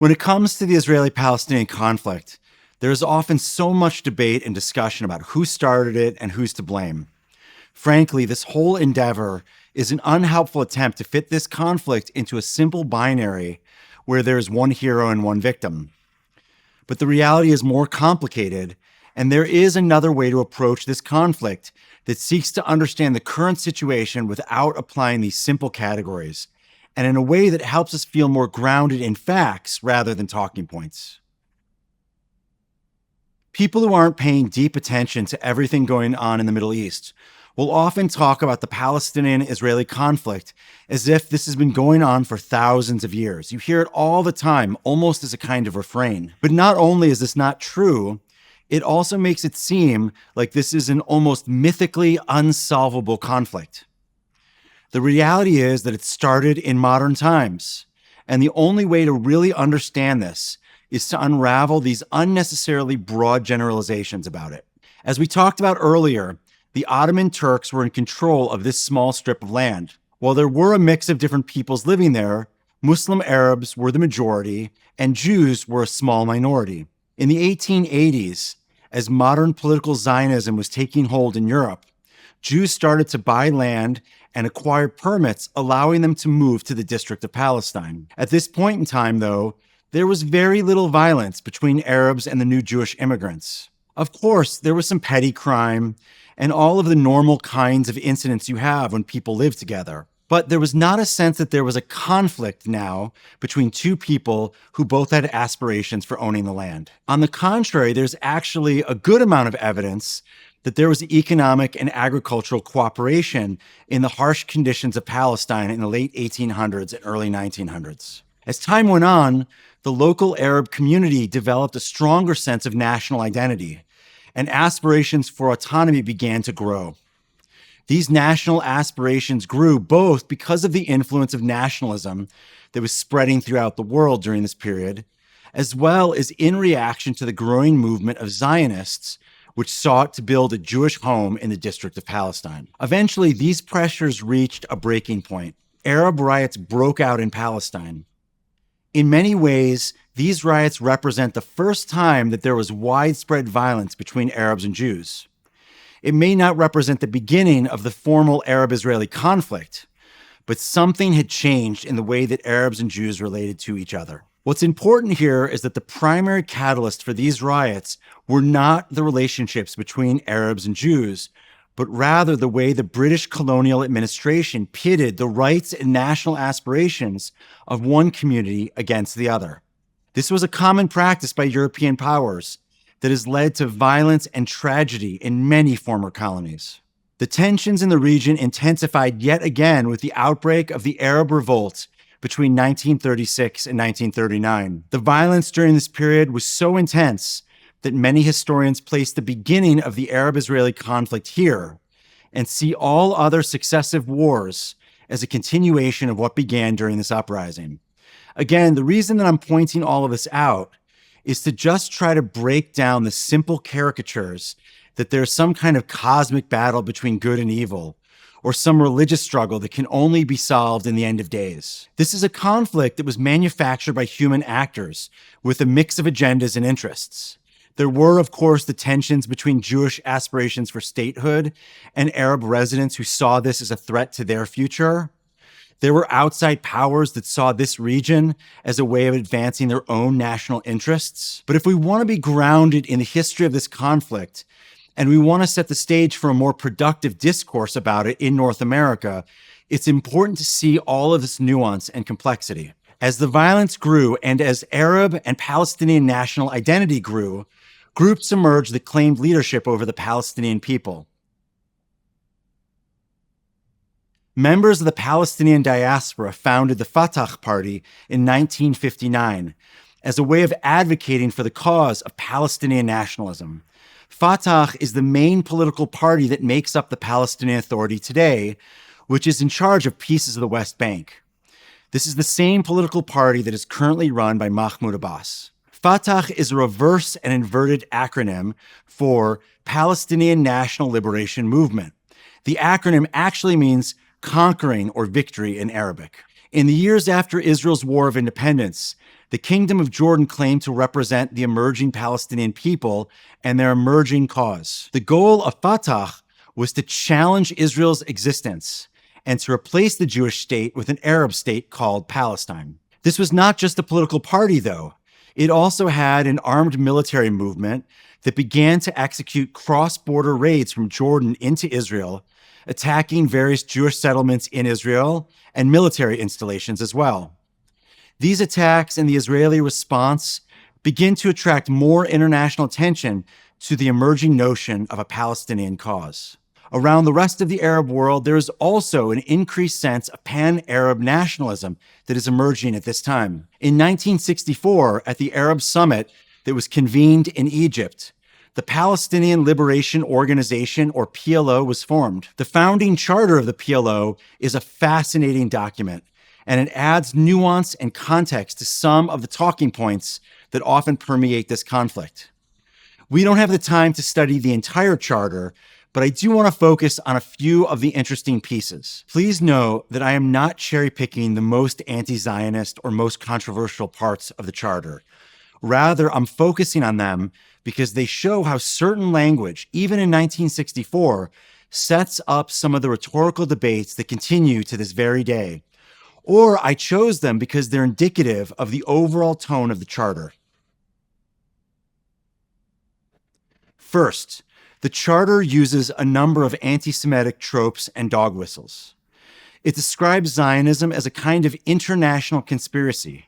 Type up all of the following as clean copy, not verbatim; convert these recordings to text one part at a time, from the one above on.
When it comes to the Israeli-Palestinian conflict, there is often so much debate and discussion about who started it and who's to blame. Frankly, this whole endeavor is an unhelpful attempt to fit this conflict into a simple binary where there is one hero and one victim. But the reality is more complicated, and there is another way to approach this conflict that seeks to understand the current situation without applying these simple categories, and in a way that helps us feel more grounded in facts rather than talking points. People who aren't paying deep attention to everything going on in the Middle East will often talk about the Palestinian-Israeli conflict as if this has been going on for thousands of years. You hear it all the time, almost as a kind of refrain. But not only is this not true, it also makes it seem like this is an almost mythically unsolvable conflict. The reality is that it started in modern times, and the only way to really understand this is to unravel these unnecessarily broad generalizations about it. As we talked about earlier, the Ottoman Turks were in control of this small strip of land. While there were a mix of different peoples living there, Muslim Arabs were the majority and Jews were a small minority. In the 1880s, as modern political Zionism was taking hold in Europe, Jews started to buy land and acquire permits allowing them to move to the District of Palestine. At this point in time, though, there was very little violence between Arabs and the new Jewish immigrants. Of course, there was some petty crime and all of the normal kinds of incidents you have when people live together. But there was not a sense that there was a conflict now between two people who both had aspirations for owning the land. On the contrary, there's actually a good amount of evidence that there was economic and agricultural cooperation in the harsh conditions of Palestine in the late 1800s and early 1900s. As time went on, the local Arab community developed a stronger sense of national identity, and aspirations for autonomy began to grow. These national aspirations grew both because of the influence of nationalism that was spreading throughout the world during this period, as well as in reaction to the growing movement of Zionists, which sought to build a Jewish home in the District of Palestine. Eventually, these pressures reached a breaking point. Arab riots broke out in Palestine. In many ways, these riots represent the first time that there was widespread violence between Arabs and Jews. It may not represent the beginning of the formal Arab-Israeli conflict, but something had changed in the way that Arabs and Jews related to each other. What's important here is that the primary catalyst for these riots were not the relationships between Arabs and Jews, but rather the way the British colonial administration pitted the rights and national aspirations of one community against the other. This was a common practice by European powers that has led to violence and tragedy in many former colonies. The tensions in the region intensified yet again with the outbreak of the Arab Revolt between 1936 and 1939. The violence during this period was so intense that many historians place the beginning of the Arab-Israeli conflict here and see all other successive wars as a continuation of what began during this uprising. Again, the reason that I'm pointing all of this out is to just try to break down the simple caricatures that there's some kind of cosmic battle between good and evil, or some religious struggle that can only be solved in the end of days. This is a conflict that was manufactured by human actors with a mix of agendas and interests. There were, of course, the tensions between Jewish aspirations for statehood and Arab residents who saw this as a threat to their future. There were outside powers that saw this region as a way of advancing their own national interests. But if we want to be grounded in the history of this conflict, and we want to set the stage for a more productive discourse about it in North America, it's important to see all of this nuance and complexity. As the violence grew and as Arab and Palestinian national identity grew, groups emerged that claimed leadership over the Palestinian people. Members of the Palestinian diaspora founded the Fatah Party in 1959 as a way of advocating for the cause of Palestinian nationalism. Fatah is the main political party that makes up the Palestinian Authority today, which is in charge of pieces of the West Bank. This is the same political party that is currently run by Mahmoud Abbas. Fatah is a reverse and inverted acronym for Palestinian National Liberation Movement. The acronym actually means conquering or victory in Arabic. In the years after Israel's War of Independence, The Kingdom of Jordan claimed to represent the emerging Palestinian people and their emerging cause. The goal of Fatah was to challenge Israel's existence and to replace the Jewish state with an Arab state called Palestine. This was not just a political party, though. It also had an armed military movement that began to execute cross-border raids from Jordan into Israel, attacking various Jewish settlements in Israel and military installations as well. These attacks and the Israeli response begin to attract more international attention to the emerging notion of a Palestinian cause. Around the rest of the Arab world, there is also an increased sense of pan-Arab nationalism that is emerging at this time. In 1964, at the Arab Summit that was convened in Egypt, the Palestinian Liberation Organization, or PLO, was formed. The founding charter of the PLO is a fascinating document, and it adds nuance and context to some of the talking points that often permeate this conflict. We don't have the time to study the entire charter, but I do want to focus on a few of the interesting pieces. Please know that I am not cherry-picking the most anti-Zionist or most controversial parts of the charter. Rather, I'm focusing on them because they show how certain language, even in 1964, sets up some of the rhetorical debates that continue to this very day. Or I chose them because they're indicative of the overall tone of the charter. First, the charter uses a number of anti-Semitic tropes and dog whistles. It describes Zionism as a kind of international conspiracy.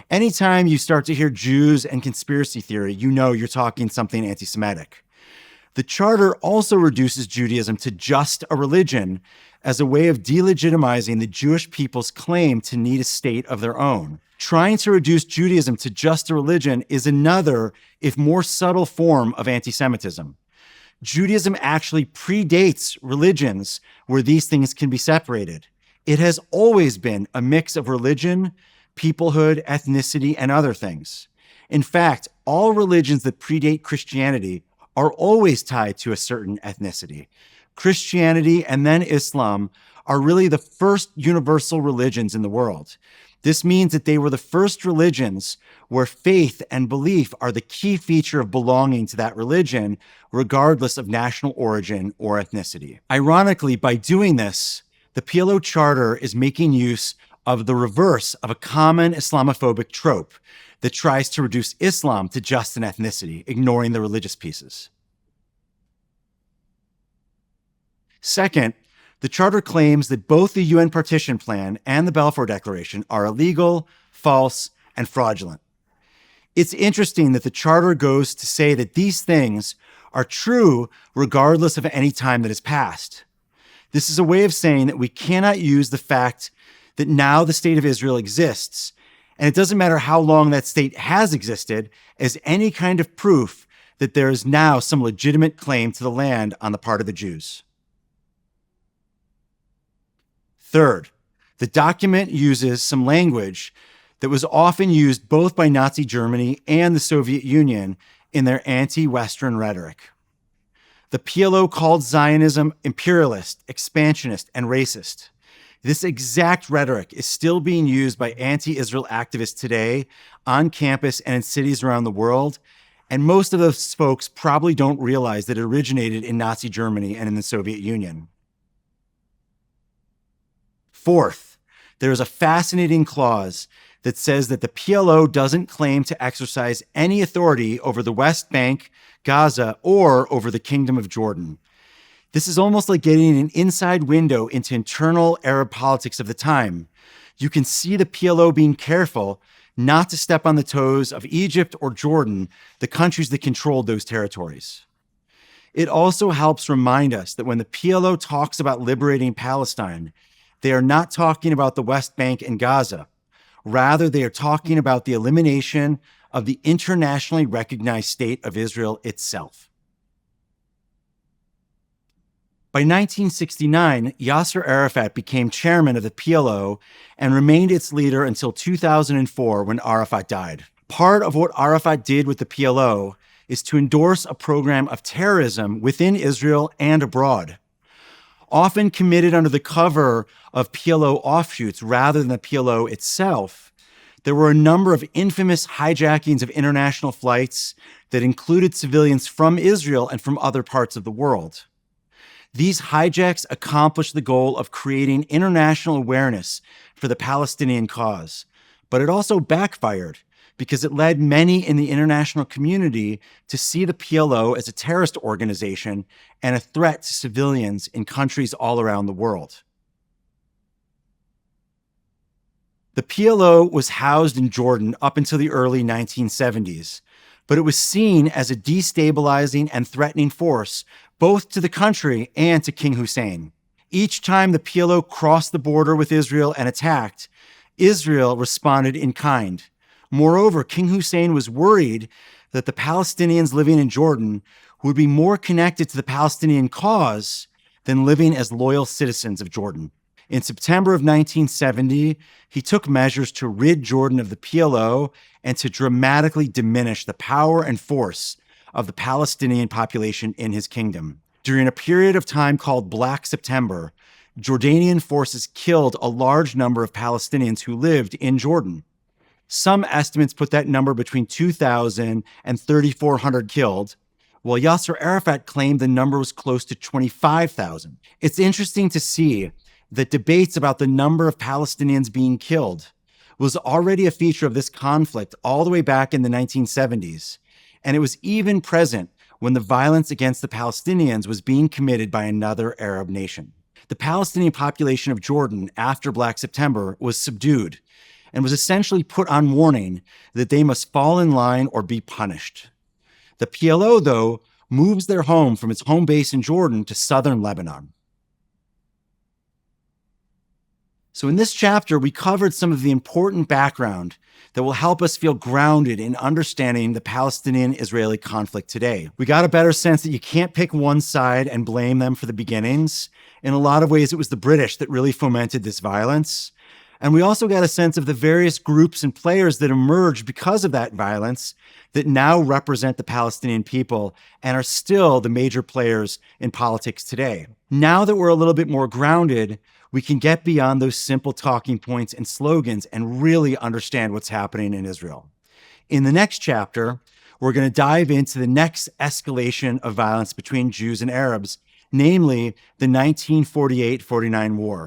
Anytime you start to hear Jews and conspiracy theory, you know you're talking something anti-Semitic. The charter also reduces Judaism to just a religion as a way of delegitimizing the Jewish people's claim to need a state of their own. Trying to reduce Judaism to just a religion is another, if more subtle, form of anti-Semitism. Judaism actually predates religions where these things can be separated. It has always been a mix of religion, peoplehood, ethnicity, and other things. In fact, all religions that predate Christianity are always tied to a certain ethnicity. Christianity and then Islam are really the first universal religions in the world. This means that they were the first religions where faith and belief are the key feature of belonging to that religion, regardless of national origin or ethnicity. Ironically, by doing this, the PLO Charter is making use of the reverse of a common Islamophobic trope that tries to reduce Islam to just an ethnicity, ignoring the religious pieces. Second, the Charter claims that both the UN Partition Plan and the Balfour Declaration are illegal, false, and fraudulent. It's interesting that the Charter goes to say that these things are true regardless of any time that has passed. This is a way of saying that we cannot use the fact that now the state of Israel exists, and it doesn't matter how long that state has existed, as any kind of proof that there is now some legitimate claim to the land on the part of the Jews. Third, the document uses some language that was often used both by Nazi Germany and the Soviet Union in their anti-Western rhetoric. The PLO called Zionism imperialist, expansionist, and racist. This exact rhetoric is still being used by anti-Israel activists today on campus and in cities around the world, and most of those folks probably don't realize that it originated in Nazi Germany and in the Soviet Union. Fourth, there is a fascinating clause that says that the PLO doesn't claim to exercise any authority over the West Bank, Gaza, or over the Kingdom of Jordan. This is almost like getting an inside window into internal Arab politics of the time. You can see the PLO being careful not to step on the toes of Egypt or Jordan, the countries that controlled those territories. It also helps remind us that when the PLO talks about liberating Palestine, they are not talking about the West Bank and Gaza. Rather, they are talking about the elimination of the internationally recognized state of Israel itself. By 1969, Yasser Arafat became chairman of the PLO and remained its leader until 2004 when Arafat died. Part of what Arafat did with the PLO is to endorse a program of terrorism within Israel and abroad. Often committed under the cover of PLO offshoots rather than the PLO itself, There were a number of infamous hijackings of international flights that included civilians from Israel and from other parts of the world. These hijacks accomplished the goal of creating international awareness for the Palestinian cause, but it also backfired because it led many in the international community to see the PLO as a terrorist organization and a threat to civilians in countries all around the world. The PLO was housed in Jordan up until the early 1970s, but it was seen as a destabilizing and threatening force both to the country and to King Hussein. Each time the PLO crossed the border with Israel and attacked, Israel responded in kind. Moreover, King Hussein was worried that the Palestinians living in Jordan would be more connected to the Palestinian cause than living as loyal citizens of Jordan. In September of 1970, he took measures to rid Jordan of the PLO and to dramatically diminish the power and force of the Palestinian population in his kingdom. During a period of time called Black September, Jordanian forces killed a large number of Palestinians who lived in Jordan. Some estimates put that number between 2,000 and 3,400 killed, while Yasser Arafat claimed the number was close to 25,000. It's interesting to see that debates about the number of Palestinians being killed was already a feature of this conflict all the way back in the 1970s, and it was even present when the violence against the Palestinians was being committed by another Arab nation. The Palestinian population of Jordan after Black September was subdued and was essentially put on warning that they must fall in line or be punished. The PLO, though, moves their home from its home base in Jordan to southern Lebanon. So in this chapter, we covered some of the important background that will help us feel grounded in understanding the Palestinian-Israeli conflict today. We got a better sense that you can't pick one side and blame them for the beginnings. In a lot of ways, it was the British that really fomented this violence. And we also got a sense of the various groups and players that emerged because of that violence that now represent the Palestinian people and are still the major players in politics today. Now that we're a little bit more grounded, we can get beyond those simple talking points and slogans and really understand what's happening in Israel. In the next chapter, we're going to dive into the next escalation of violence between Jews and Arabs, namely the 1948-49 war.